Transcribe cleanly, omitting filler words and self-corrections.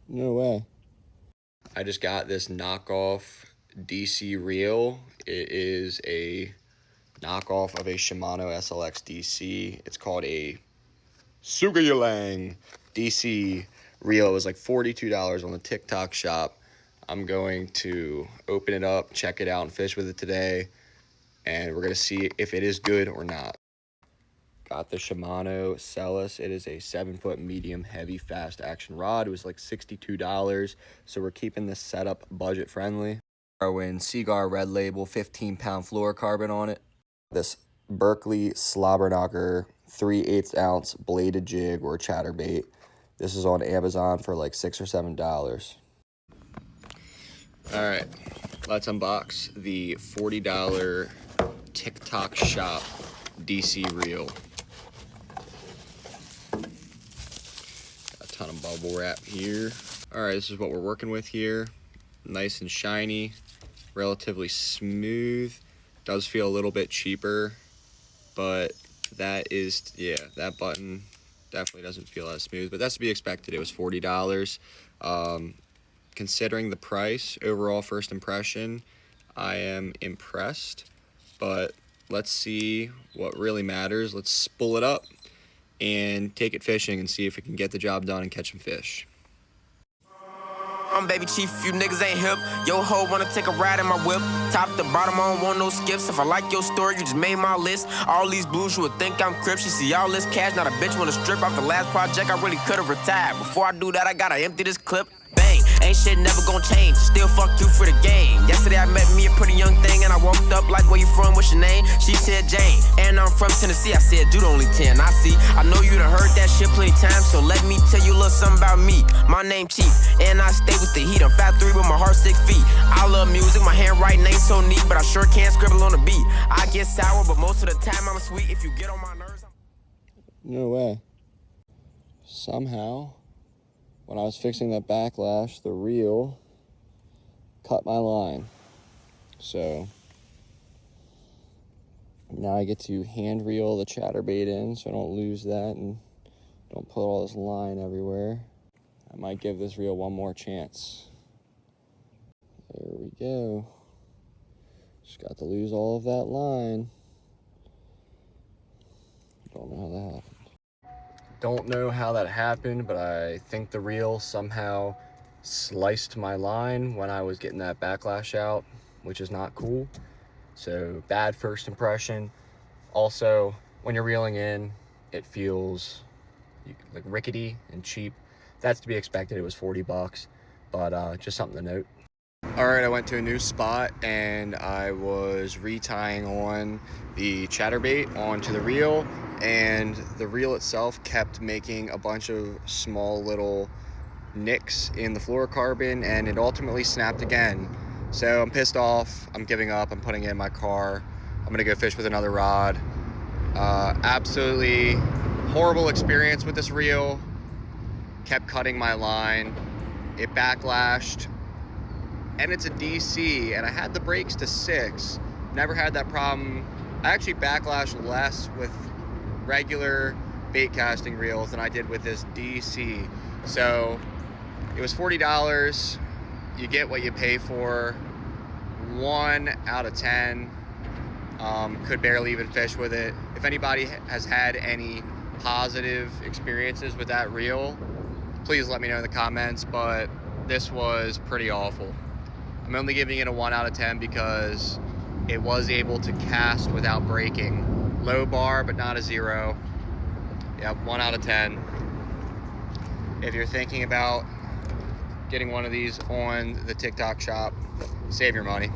No way. I just got this knockoff DC reel. It is a knockoff of a Shimano SLX DC. It's called a Sugayalang DC reel. It was like $42 on the TikTok shop. I'm going to open it up, check it out, and fish with it today. And we're going to see if it is good or not. Got the Shimano Celis. It is a 7-foot medium heavy fast action rod. It was like $62. So we're keeping this setup budget friendly. Darwin Seagar Red Label 15-pound fluorocarbon on it. This Berkeley Slobber Knocker 3/8 ounce bladed jig or chatterbait. This is on Amazon for like $6 or $7. All right, let's unbox the $40 TikTok shop DC reel. Got a ton of bubble wrap here. All right, this is what we're working with here. Nice and shiny, relatively smooth. Does feel a little bit cheaper, but that is, yeah, that button definitely doesn't feel as smooth, but that's to be expected. It was $40. Considering the price, overall first impression, I am impressed, but let's see what really matters. Let's spool it up and take it fishing and see if it can get the job done and catch some fish. I'm baby chief, if you niggas ain't hip. Yo ho wanna take a ride in my whip. Top to bottom, I don't want no skips. If I like your story, you just made my list. All these blues, you would think I'm Crip. She see all this cash, not a bitch wanna strip off the last project. I really could've retired. Before I do that, I gotta empty this clip. Bang, ain't shit never gonna change. Still fuck you for the game. Yesterday I met me a pretty young thing, and I walked up like, where you from, what's your name? She said Jane, and I'm from Tennessee. I said, dude, only 10. I see, I know you done heard that shit plenty times, so let me tell you a little something about me. My name Chief, and I stay with the heat. I'm 5'3" with my heart 6 feet. I love music, my handwriting ain't so neat, but I sure can scribble on the beat. I get sour, but most of the time I'm sweet. If you get on my nerves, No way. Somehow, when I was fixing that backlash, the reel cut my line. So now I get to hand reel the chatterbait in so I don't lose that and don't put all this line everywhere. I might give this reel one more chance. There we go. Just got to lose all of that line. Don't know how that happened. Don't know how that happened, but I think the reel somehow sliced my line when I was getting that backlash out, which is not cool. So bad first impression. Also, when you're reeling in, it feels like rickety and cheap. That's to be expected. It was $40, but just something to note. All right, I went to a new spot and I was retying on the chatterbait onto the reel, and the reel itself kept making a bunch of small little nicks in the fluorocarbon, and it ultimately snapped again. So I'm pissed off. I'm giving up. I'm putting it in my car. I'm gonna go fish with another rod. Absolutely horrible experience with this reel. Kept cutting my line. It backlashed. And it's a DC, and I had the brakes to 6. Never had that problem. I actually backlashed less with regular bait casting reels than I did with this DC. So it was $40. You get what you pay for. 1 out of 10. Could barely even fish with it. If anybody has had any positive experiences with that reel, please let me know in the comments, but this was pretty awful. I'm only giving it a 1 out of 10 because it was able to cast without breaking. Low bar, but not a 0. Yeah, 1 out of 10. If you're thinking about getting one of these on the TikTok shop, save your money.